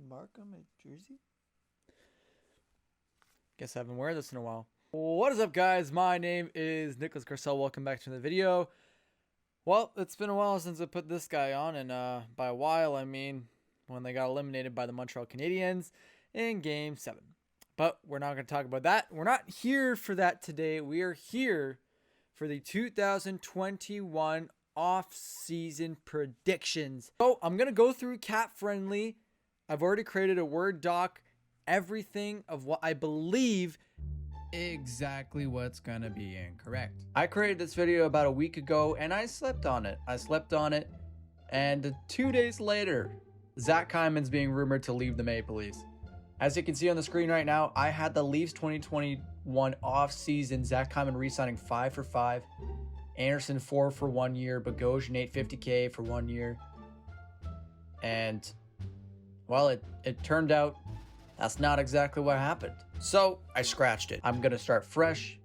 Markham at Jersey? Guess I haven't worn this in a while. What is up, guys? My name is Nicholas Garcelle. Welcome back to the video. Well, it's been a while since I put this guy on, and by a while, I mean when they got eliminated by the Montreal Canadiens in Game 7. But we're not going to talk about that. We're not here for that today. We are here for the 2021 off-season predictions. So I'm going to go through cap-friendly. I've already created a Word doc, everything of what I believe exactly what's going to be incorrect. I created this video about a week ago and I slept on it. And 2 days later, Zach Hyman's being rumored to leave the Maple Leafs. As you can see on the screen right now, I had the Leafs 2021 off-season, Zach Hyman re-signing 5 for 5, Anderson 4 for 1 year, Bogosian $850K for 1 year. And, well, it turned out that's not exactly what happened. So I scratched it. I'm going to start fresh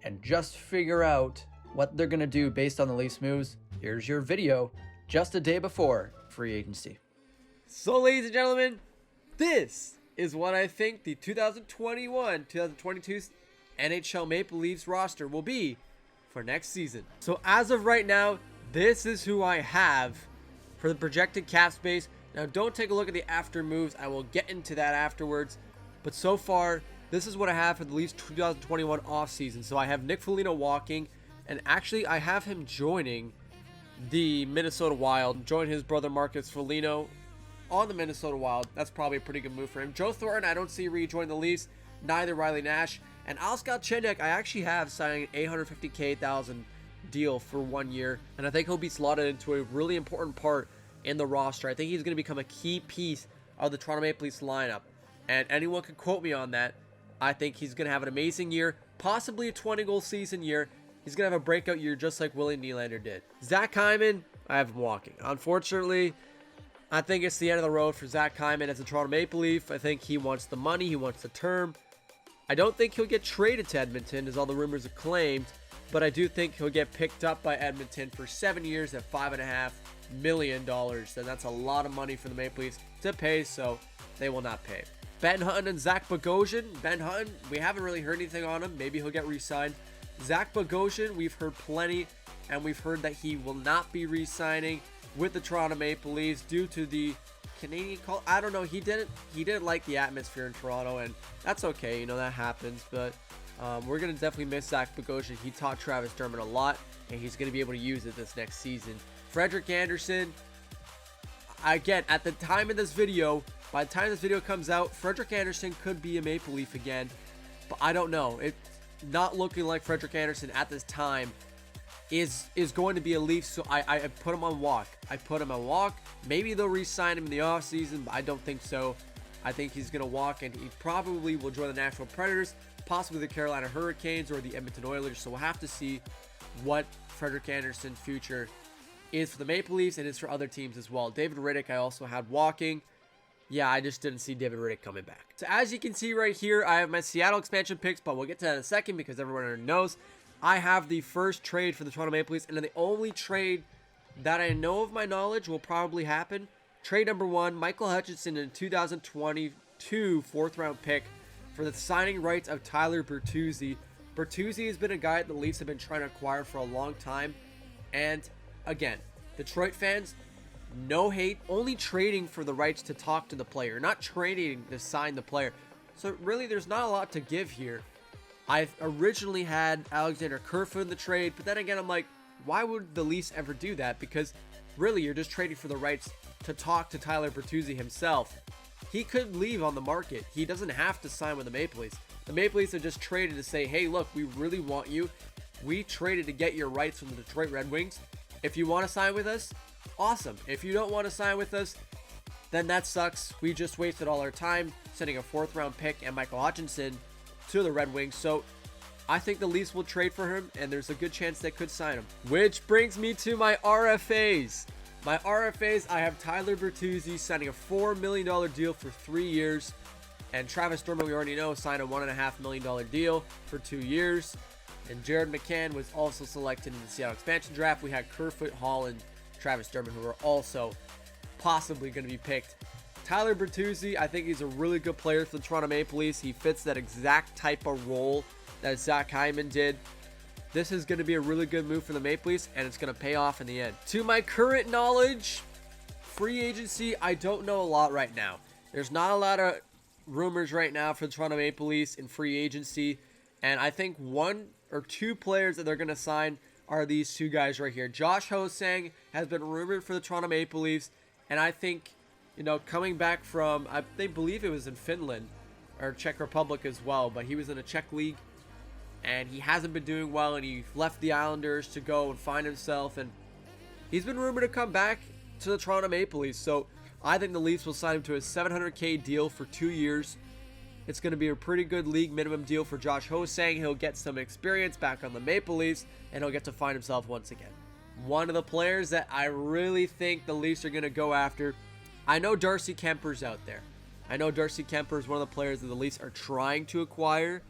and just figure out what they're going to do based on the Leafs moves. Here's your video just a day before free agency. So, ladies and gentlemen, this is what I think the 2021-2022 NHL Maple Leafs roster will be for next season. So as of right now, this is who I have for the projected cap space. Now don't take a look at the after moves. I will get into that afterwards. But so far, this is what I have for the Leafs 2021 offseason. So I have Nick Foligno walking, and actually I have him joining the Minnesota Wild, join his brother Marcus Foligno on the Minnesota Wild. That's probably a pretty good move for him. Joe Thornton, I don't see rejoin the Leafs. Neither Riley Nash. And Alex Galchenyuk, I actually have signing an $850,000 deal for 1 year. And I think he'll be slotted into a really important part in the roster. I think he's going to become a key piece of the Toronto Maple Leafs lineup. And anyone can quote me on that. I think he's going to have an amazing year. Possibly a 20-goal season year. He's going to have a breakout year just like Willie Nylander did. Zach Hyman, I have him walking. Unfortunately, I think it's the end of the road for Zach Hyman as a Toronto Maple Leaf. I think he wants the money. He wants the term. I don't think he'll get traded to Edmonton, as all the rumors have claimed. But I do think he'll get picked up by Edmonton for 7 years at $5.5 million. And that's a lot of money for the Maple Leafs to pay, so they will not pay. Ben Hutton and Zach Bogosian. Ben Hutton, we haven't really heard anything on him. Maybe he'll get re-signed. Zach Bogosian, we've heard plenty, and we've heard that he will not be re-signing with the Toronto Maple Leafs due to the Canadian call. I don't know. He didn't like the atmosphere in Toronto, and that's okay. You know, that happens. But we're gonna definitely miss Zach Bogosian. He taught Travis Dermott a lot, and he's gonna be able to use it this next season. Frederik Andersen. Again, at the time of this video, by the time this video comes out, Frederik Andersen could be a Maple Leaf again, but I don't know. It's not looking like Frederik Andersen at this time is going to be a Leaf, so I put him on walk. Maybe they'll re-sign him in the offseason, but I don't think so. I think he's going to walk, and he probably will join the Nashville Predators, possibly the Carolina Hurricanes or the Edmonton Oilers. So we'll have to see what Frederik Andersen's future is for the Maple Leafs and is for other teams as well. David Rittich, I also had walking. Yeah, I just didn't see David Rittich coming back. So as you can see right here, I have my Seattle expansion picks, but we'll get to that in a second because everyone already knows. I have the first trade for the Toronto Maple Leafs, and the only trade that I know of my knowledge will probably happen. Trade number 1, Michael Hutchinson in 2022 4th-round pick for the signing rights of Tyler Bertuzzi. Bertuzzi has been a guy that the Leafs have been trying to acquire for a long time. And again, Detroit fans, no hate, only trading for the rights to talk to the player, not trading to sign the player. So really, there's not a lot to give here. I've originally had Alexander Kerfoot in the trade, but then again, I'm like, why would the Leafs ever do that? Because really, you're just trading for the rights to talk to Tyler Bertuzzi himself. He could leave on the market. He doesn't have to sign with the Maple Leafs. The Maple Leafs have just traded to say, hey, look, we really want you. We traded to get your rights from the Detroit Red Wings. If you want to sign with us, awesome. If you don't want to sign with us, then that sucks. We just wasted all our time sending a 4th-round pick and Michael Hutchinson to the Red Wings. So I think the Leafs will trade for him, and there's a good chance they could sign him. Which brings me to my RFAs. My RFAs, I have Tyler Bertuzzi signing a $4 million deal for 3 years. And Travis Dermott, we already know, signed a $1.5 million deal for 2 years. And Jared McCann was also selected in the Seattle expansion draft. We had Kerfoot, Hall, and Travis Dermott, who are also possibly going to be picked Tyler Bertuzzi, I think he's a really good player for the Toronto Maple Leafs. He fits that exact type of role that Zach Hyman did. This is going to be a really good move for the Maple Leafs, and it's going to pay off in the end. To my current knowledge, free agency, I don't know a lot right now. There's not a lot of rumors right now for the Toronto Maple Leafs in free agency, and I think 1 or 2 players that they're going to sign are these 2 guys right here. Josh Ho-Sang has been rumored for the Toronto Maple Leafs, and I think, you know, coming back from, they believe it was in Finland or Czech Republic as well, but he was in a Czech league, and he hasn't been doing well, and he left the Islanders to go and find himself, and he's been rumored to come back to the Toronto Maple Leafs. So I think the Leafs will sign him to a $700K deal for 2 years. It's going to be a pretty good league minimum deal for Josh Ho-Sang. He'll get some experience back on the Maple Leafs, and he'll get to find himself once again. One of the players that I really think the Leafs are going to go after, I know Darcy Kemper's out there. I know Darcy Kemper is one of the players that the Leafs are trying to acquire.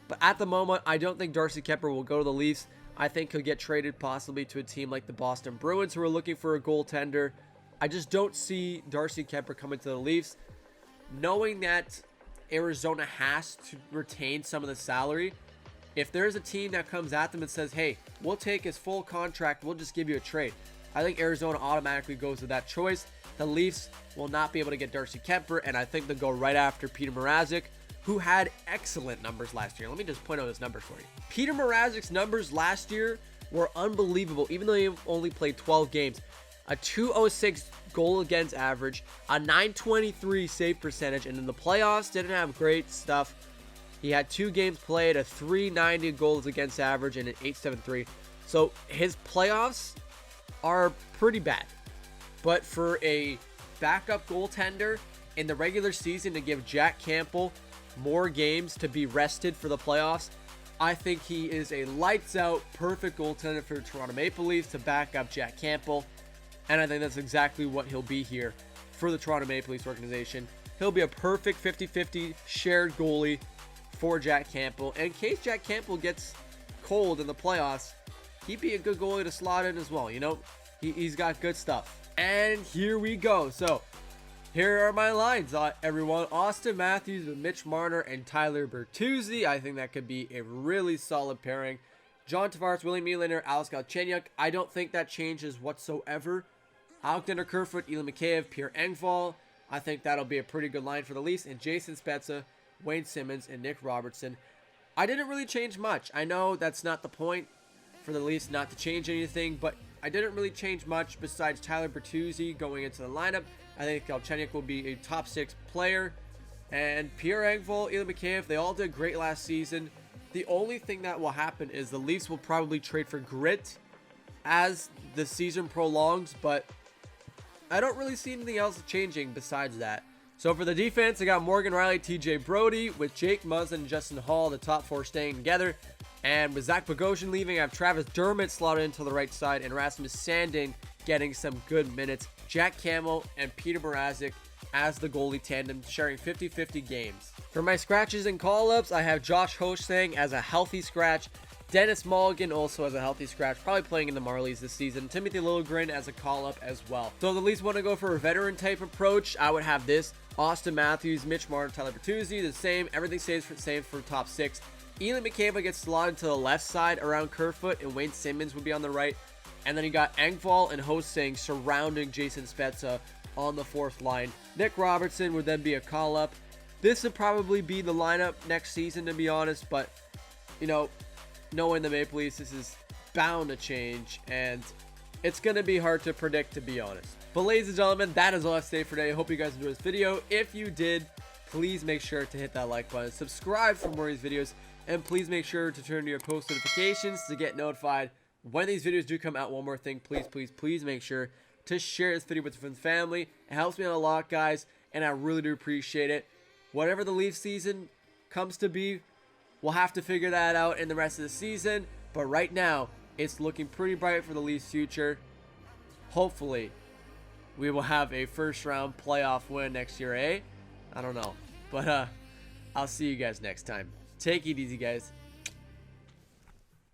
But at the moment, I don't think Darcy Kemper will go to the Leafs. I think he'll get traded possibly to a team like the Boston Bruins, who are looking for a goaltender. I just don't see Darcy Kemper coming to the Leafs. Knowing that Arizona has to retain some of the salary, if there's a team that comes at them and says, hey, we'll take his full contract, we'll just give you a trade, I think Arizona automatically goes with that choice. The Leafs will not be able to get Darcy Kemper, and I think they'll go right after Peter Mrazek, who had excellent numbers last year. Let me just point out his numbers for you. Peter Mrazek's numbers last year were unbelievable, even though he only played 12 games. A .206 goal against average, a .923 save percentage, and in the playoffs, didn't have great stuff. He had 2 games played, a .390 goals against average, and an .873. So his playoffs are pretty bad. But for a backup goaltender in the regular season to give Jack Campbell more games to be rested for the playoffs, I think he is a lights out perfect goaltender for the Toronto Maple Leafs to back up Jack Campbell, and I think that's exactly what he'll be here for the Toronto Maple Leafs organization. He'll be a perfect 50-50 shared goalie for Jack Campbell, and in case Jack Campbell gets cold in the playoffs, he'd be a good goalie to slot in as well. You know, he's got good stuff. And here we go. So here are my lines, everyone. Auston Matthews with Mitch Marner and Tyler Bertuzzi. I think that could be a really solid pairing. John Tavares, William Nylander, Alex Galchenyuk. I don't think that changes whatsoever. Alexander Kerfoot, Ilya Mikheyev, Pierre Engvall. I think that'll be a pretty good line for the Leafs. And Jason Spezza, Wayne Simmons, and Nick Robertson. I didn't really change much. I know that's not the point for the Leafs not to change anything, but I didn't really change much besides Tyler Bertuzzi going into the lineup. I think Galchenyuk will be a top 6 player. And Pierre Engvall, Ilya Mikheyev, they all did great last season. The only thing that will happen is the Leafs will probably trade for grit as the season prolongs, but I don't really see anything else changing besides that. So for the defense, I got Morgan Rielly, TJ Brody, with Jake Muzzin and Justin Hall, the top 4 staying together. And with Zach Bogosian leaving, I have Travis Dermott slotted into the right side and Rasmus Sandin getting some good minutes. Jack Campbell and Peter Mrazek as the goalie tandem, sharing 50-50 games. For my scratches and call-ups, I have Josh Ho-Sang as a healthy scratch. Dennis Mulligan also as a healthy scratch, probably playing in the Marlies this season. Timothy Liljegren as a call-up as well. So the Leafs want to go for a veteran type approach. I would have this. Auston Matthews, Mitch Marner, Tyler Bertuzzi, the same. Everything stays the same for top 6. Ilya Mikheyev gets slotted to the left side around Kerfoot, and Wayne Simmons would be on the right. And then you got Engvall and Ho-Sang surrounding Jason Spezza on the 4th line. Nick Robertson would then be a call-up. This would probably be the lineup next season, to be honest, but, you know, knowing the Maple Leafs, this is bound to change, and it's going to be hard to predict, to be honest. But ladies and gentlemen, that is all I have to say for today. I hope you guys enjoyed this video. If you did, please make sure to hit that like button, subscribe for more of these videos, and please make sure to turn on your post notifications to get notified when these videos do come out. One more thing, please make sure to share this video with your friends and family. It helps me out a lot, guys, and I really do appreciate it. Whatever the Leaf season comes to be, we'll have to figure that out in the rest of the season. But right now, it's looking pretty bright for the Leafs' future. Hopefully, we will have a first-round playoff win next year, eh? I don't know. But I'll see you guys next time. Take it easy, guys.